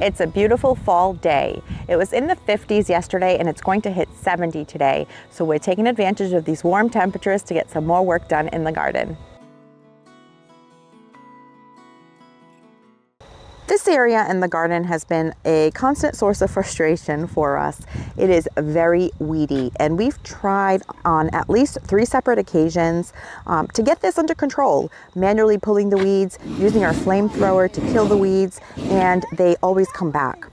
It's a beautiful fall day. It was in the 50s yesterday and it's going to hit 70 today. So we're taking advantage of these warm temperatures to get some more work done in the garden. This area in the garden has been a constant source of frustration for us. It is very weedy and we've tried on at least 3 separate occasions to get this under control, manually pulling the weeds, using our flamethrower to kill the weeds, and they always come back.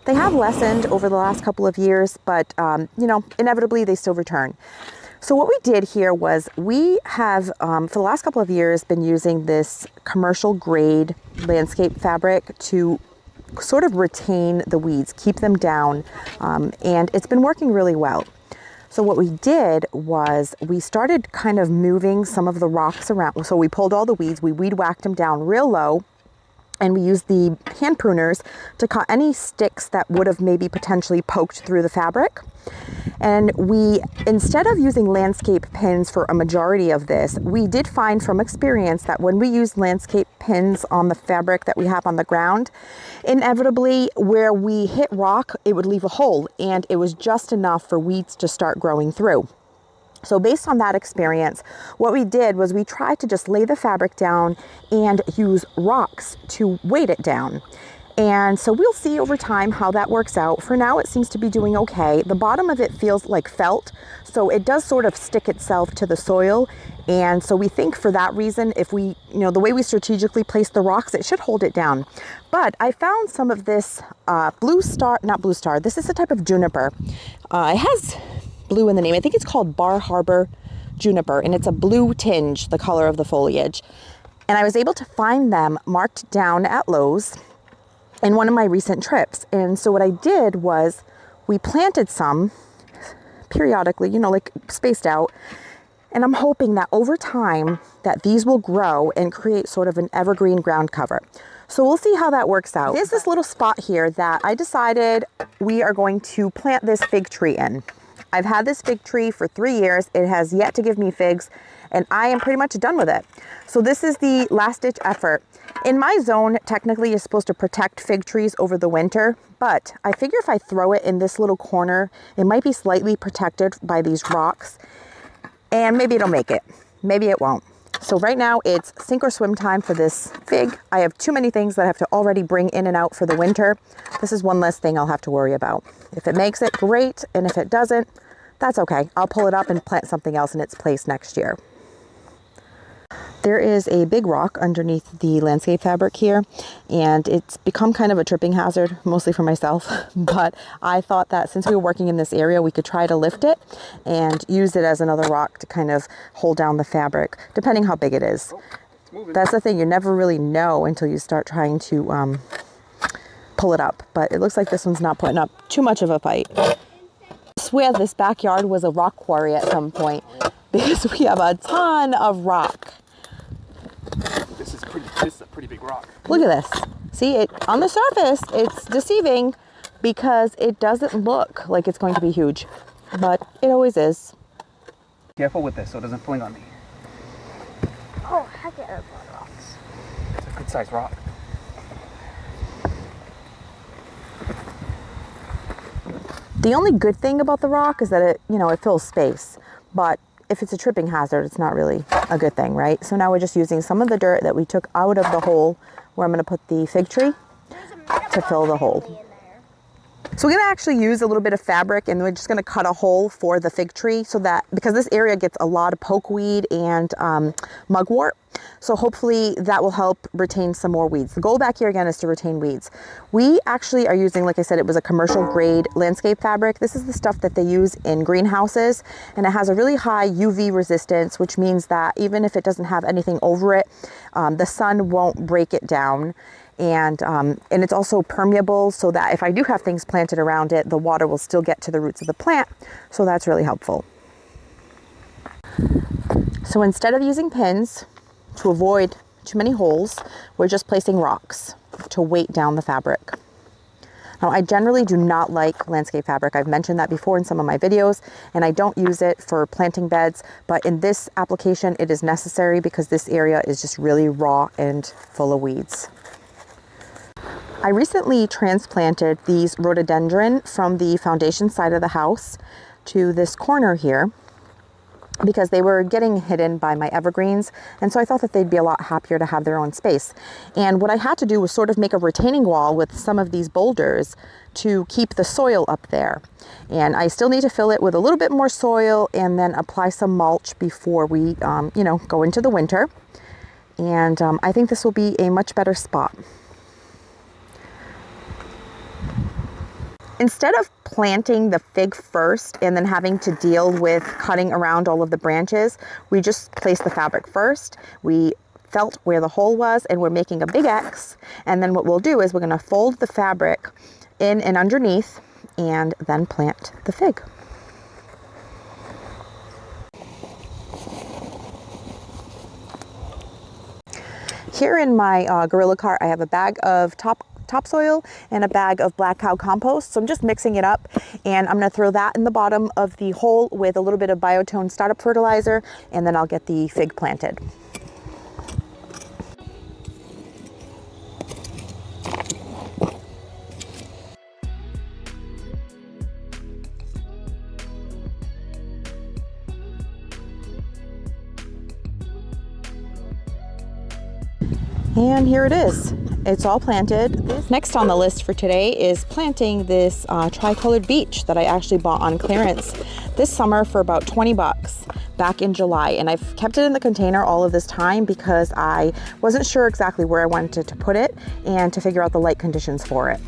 They have lessened over the last couple of years, but you know, inevitably they still return. So what we did here was we have, for the last couple of years, been using this commercial grade landscape fabric to sort of retain the weeds, keep them down, and it's been working really well. So what we did was we started kind of moving some of the rocks around. So we pulled all the weeds, we weed whacked them down real low, and we used the hand pruners to cut any sticks that would have maybe potentially poked through the fabric. And we, instead of using landscape pins for a majority of this, we did find from experience that when we use landscape pins on the fabric that we have on the ground, inevitably where we hit rock, it would leave a hole, and it was just enough for weeds to start growing through. So based on that experience, what we did was we tried to just lay the fabric down and use rocks to weight it down. And so we'll see over time how that works out. For now, it seems to be doing okay. The bottom of it feels like felt, so it does sort of stick itself to the soil. And so we think for that reason, if we, you know, the way we strategically place the rocks, it should hold it down. But I found some of this this is a type of juniper. It has blue in the name. I think it's called Bar Harbor juniper, and it's a blue tinge, the color of the foliage. And I was able to find them marked down at Lowe's in one of my recent trips. And so what I did was we planted some periodically, you know, like spaced out. And I'm hoping that over time that these will grow and create sort of an evergreen ground cover. So we'll see how that works out. There's this little spot here that I decided we are going to plant this fig tree in. I've had this fig tree for 3 years. It has yet to give me figs, and I am pretty much done with it. So this is the last ditch effort. In my zone, technically you're supposed to protect fig trees over the winter, but I figure if I throw it in this little corner, it might be slightly protected by these rocks, and maybe it'll make it. Maybe it won't. So right now it's sink or swim time for this fig. I have too many things that I have to already bring in and out for the winter. This is one less thing I'll have to worry about. If it makes it, great, and if it doesn't, that's okay. I'll pull it up and plant something else in its place next year. There is a big rock underneath the landscape fabric here, and it's become kind of a tripping hazard, mostly for myself, but I thought that since we were working in this area, we could try to lift it and use it as another rock to kind of hold down the fabric, depending how big it is. That's the thing, you never really know until you start trying to pull it up, but it looks like this one's not putting up too much of a fight. I swear this backyard was a rock quarry at some point, because we have a ton of rock. This is a pretty big rock. Look at this. See, it on the surface, it's deceiving because it doesn't look like it's going to be huge, but it always is. Careful with this so it doesn't fling on me. Oh, heck yeah, that's a lot of rocks. It's a good sized rock. The only good thing about the rock is that it, you know, it fills space, but if it's a tripping hazard, it's not really a good thing, right? So now we're just using some of the dirt that we took out of the hole where I'm gonna put the fig tree to fill the hole. So we're gonna actually use a little bit of fabric, and we're just gonna cut a hole for the fig tree so that, because this area gets a lot of pokeweed and mugwort, so hopefully that will help retain some more weeds. The goal back here again is to retain weeds. We actually are using, like I said, it was a commercial grade landscape fabric. This is the stuff that they use in greenhouses, and it has a really high UV resistance, which means that even if it doesn't have anything over it, the sun won't break it down. And it's also permeable, so that if I do have things planted around it, the water will still get to the roots of the plant. So that's really helpful. So instead of using pins to avoid too many holes, we're just placing rocks to weight down the fabric. Now, I generally do not like landscape fabric. I've mentioned that before in some of my videos, and I don't use it for planting beds, but in this application, it is necessary because this area is just really raw and full of weeds. I recently transplanted these rhododendron from the foundation side of the house to this corner here because they were getting hidden by my evergreens, and so I thought that they'd be a lot happier to have their own space. And what I had to do was sort of make a retaining wall with some of these boulders to keep the soil up there. And I still need to fill it with a little bit more soil and then apply some mulch before we go into the winter. And I think this will be a much better spot. Instead of planting the fig first and then having to deal with cutting around all of the branches, we just placed the fabric first. We felt where the hole was and we're making a big X. And then what we'll do is we're going to fold the fabric in and underneath and then plant the fig. Here in my Gorilla Cart, I have a bag of topsoil and a bag of black cow compost. So I'm just mixing it up, and I'm going to throw that in the bottom of the hole with a little bit of Biotone startup fertilizer, and then I'll get the fig planted. And here it is. It's all planted. Next on the list for today is planting this tri-colored beech that I actually bought on clearance this summer for about 20 bucks back in July. And I've kept it in the container all of this time because I wasn't sure exactly where I wanted to put it and to figure out the light conditions for it.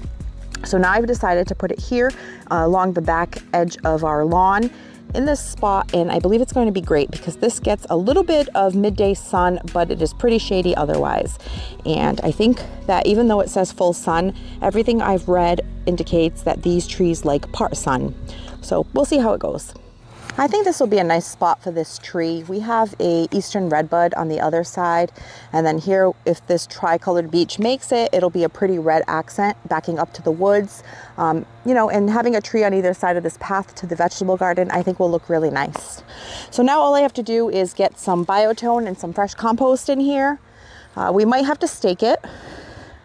So now I've decided to put it here along the back edge of our lawn in this spot, and I believe it's going to be great because this gets a little bit of midday sun, but it is pretty shady otherwise. And I think that even though it says full sun, everything I've read indicates that these trees like part sun. So we'll see how it goes. I think this will be a nice spot for this tree. We have a eastern redbud on the other side, and then here, if this tri-colored beech makes it, it'll be a pretty red accent backing up to the woods. And having a tree on either side of this path to the vegetable garden, I think will look really nice. So now all I have to do is get some Biotone and some fresh compost in here. We might have to stake it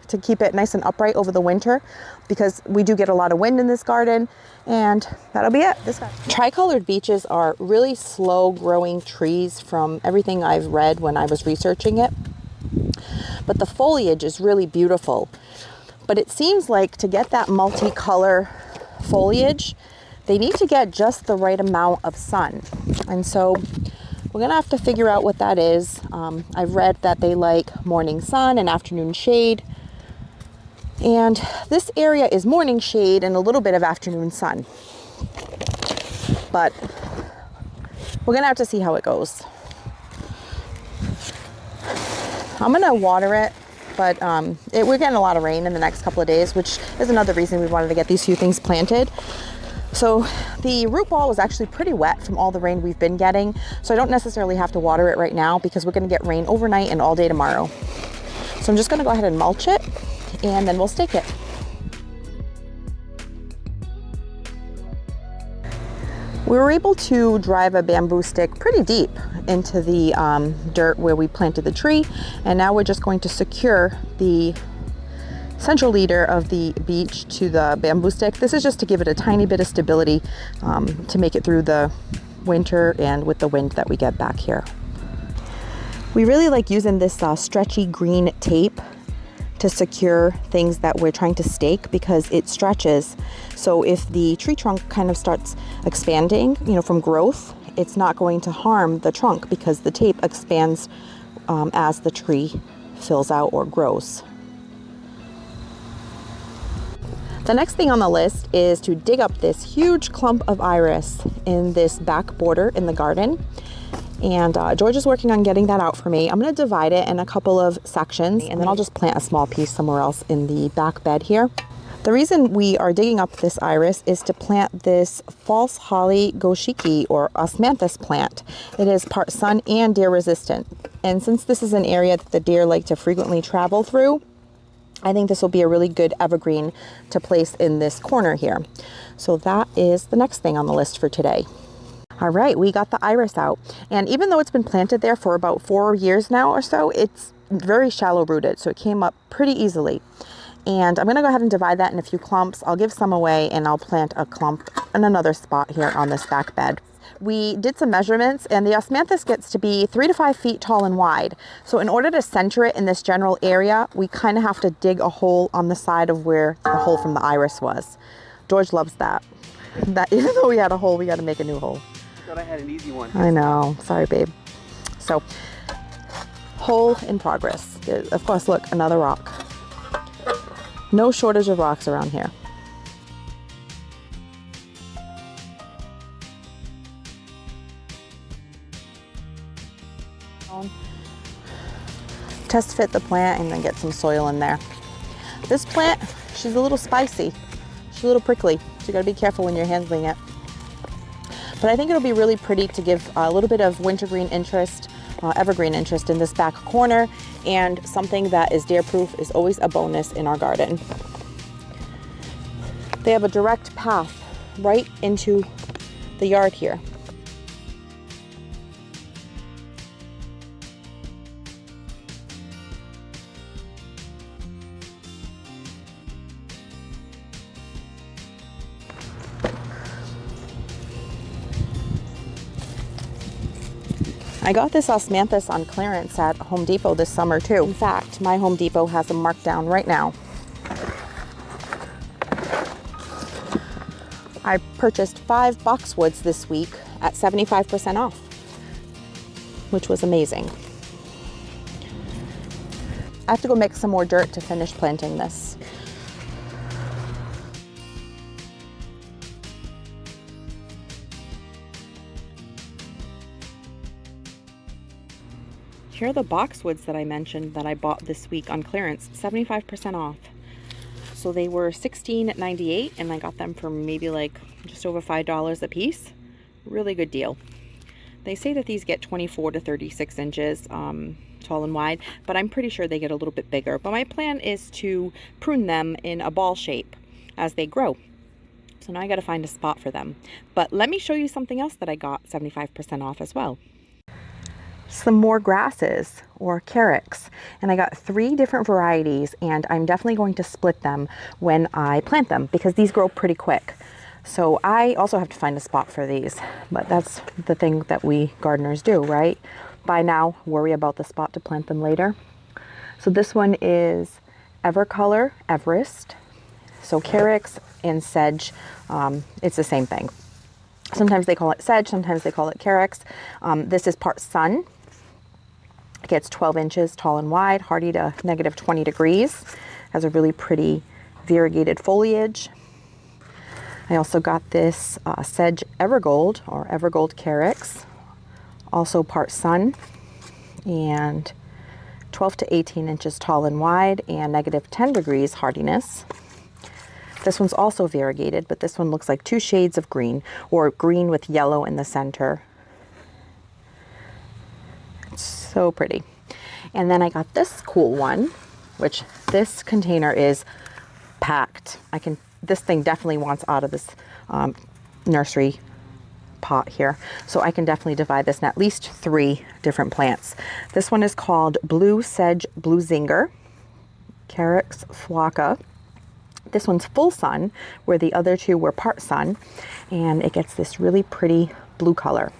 to keep it nice and upright over the winter because we do get a lot of wind in this garden, and that'll be it. Tri-colored beeches are really slow growing trees from everything I've read when I was researching it, but the foliage is really beautiful. But it seems like to get that multicolor foliage, they need to get just the right amount of sun. And so we're gonna have to figure out what that is. I've read that they like morning sun and afternoon shade. And this area is morning shade and a little bit of afternoon sun. But we're gonna have to see how it goes. I'm gonna water it, but we're getting a lot of rain in the next couple of days, which is another reason we wanted to get these few things planted. So the root ball was actually pretty wet from all the rain we've been getting, so I don't necessarily have to water it right now because we're gonna get rain overnight and all day tomorrow. So I'm just gonna go ahead and mulch it, and then we'll stake it. We were able to drive a bamboo stick pretty deep into the dirt where we planted the tree, and now we're just going to secure the central leader of the beech to the bamboo stick. This is just to give it a tiny bit of stability to make it through the winter and with the wind that we get back here. We really like using this stretchy green tape to secure things that we're trying to stake because it stretches. So if the tree trunk kind of starts expanding, from growth, it's not going to harm the trunk because the tape expands as the tree fills out or grows. The next thing on the list is to dig up this huge clump of iris in this back border in the garden. And George is working on getting that out for me. I'm going to divide it in a couple of sections, and then I'll just plant a small piece somewhere else in the back bed here. The reason we are digging up this iris is to plant this false holly goshiki or Osmanthus plant. It is part sun and deer resistant. And since this is an area that the deer like to frequently travel through, I think this will be a really good evergreen to place in this corner here. So that is the next thing on the list for today. All right, we got the iris out. And even though it's been planted there for about 4 years now or so, it's very shallow rooted. So it came up pretty easily. And I'm going to go ahead and divide that in a few clumps. I'll give some away and I'll plant a clump in another spot here on this back bed. We did some measurements, and the Osmanthus gets to be 3 to 5 feet tall and wide. So in order to center it in this general area, we kind of have to dig a hole on the side of where the hole from the iris was. George loves that. That even though we had a hole, we got to make a new hole. Thought I had an easy one. I know. Sorry, babe. So, hole in progress. Of course, look, another rock. No shortage of rocks around here. Test fit the plant and then get some soil in there. This plant, she's a little spicy. She's a little prickly, so you gotta be careful when you're handling it. But I think it'll be really pretty to give a little bit of wintergreen interest, evergreen interest in this back corner, and something that is deer-proof is always a bonus in our garden. They have a direct path right into the yard here. I got this Osmanthus on clearance at Home Depot this summer too. In fact, my Home Depot has them marked down right now. I purchased 5 Boxwoods this week at 75% off, which was amazing. I have to go mix some more dirt to finish planting this. Here are the Boxwoods that I mentioned that I bought this week on clearance, 75% off. So they were $16.98 and I got them for maybe like just over $5 a piece. Really good deal. They say that these get 24 to 36 inches tall and wide, but I'm pretty sure they get a little bit bigger. But my plan is to prune them in a ball shape as they grow. So now I got to find a spot for them. But let me show you something else that I got 75% off as well. Some more grasses or carex, and I got 3 different varieties, and I'm definitely going to split them when I plant them because these grow pretty quick. So I also have to find a spot for these, but that's the thing that we gardeners do, right? Buy now, worry about the spot to plant them later. So this one is Evercolor Everest. So carex and sedge, it's the same thing. Sometimes they call it sedge, sometimes they call it carex. This is part sun. It gets 12 inches tall and wide, hardy to negative 20 degrees. Has a really pretty variegated foliage. I also got this sedge Evergold or Evergold carex, also part sun, and 12 to 18 inches tall and wide and negative 10 degrees hardiness. This one's also variegated, but this one looks like 2 shades of green, or green with yellow in the center. It's so pretty. And then I got this cool one, which this container is packed. This thing definitely wants out of this nursery pot here. So I can definitely divide this in at least 3 different plants. This one is called Blue Sedge Blue Zinger, Carex Flocka. This one's full sun, where the other 2 were part sun, and it gets this really pretty blue color.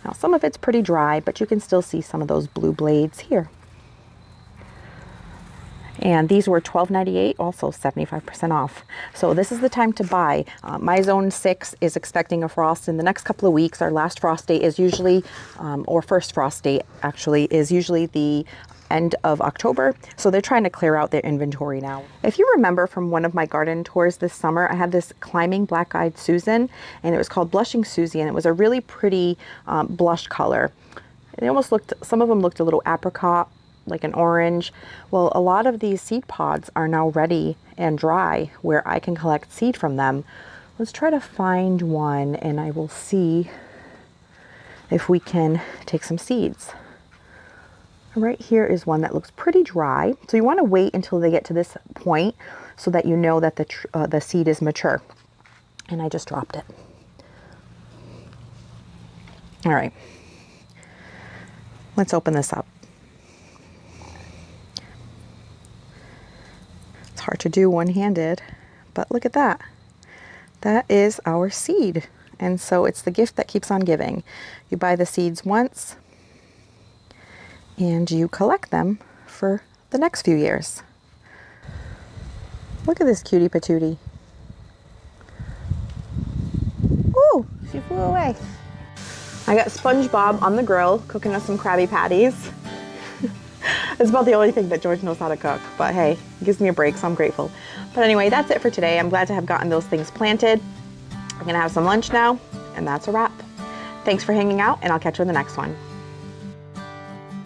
Now some of it's pretty dry, but you can still see some of those blue blades here. And these were $12.98, also 75% off. So this is the time to buy. My zone 6 is expecting a frost in the next couple of weeks. Our last frost date is usually, or first frost date actually, is usually the end of October. So they're trying to clear out their inventory now. If you remember from one of my garden tours this summer, I had this climbing black-eyed Susan, and it was called Blushing Susie, and it was a really pretty blush color. It almost looked, some of them looked a little apricot, like an orange. Well, a lot of these seed pods are now ready and dry where I can collect seed from them. Let's try to find one and I will see if we can take some seeds. Right here is one that looks pretty dry. So you want to wait until they get to this point so that you know that the seed is mature. And I just dropped it. All right, let's open this up. hard to do one-handed, but look at that. That is our seed. And so it's the gift that keeps on giving. You buy the seeds once and you collect them for the next few years. Look at this cutie patootie. Ooh, she flew away. I got SpongeBob on the grill cooking us some Krabby Patties. It's about the only thing that George knows how to cook, but hey, it gives me a break, so I'm grateful. But anyway, that's it for today. I'm glad to have gotten those things planted. I'm gonna have some lunch now, and that's a wrap. Thanks for hanging out, and I'll catch you in the next one.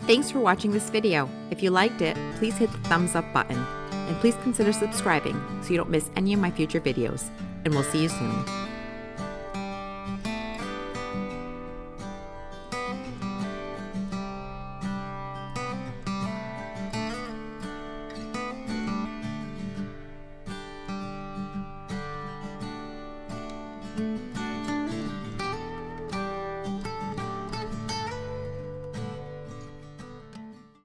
Thanks for watching this video. If you liked it, please hit the thumbs up button, and please consider subscribing so you don't miss any of my future videos. And we'll see you soon.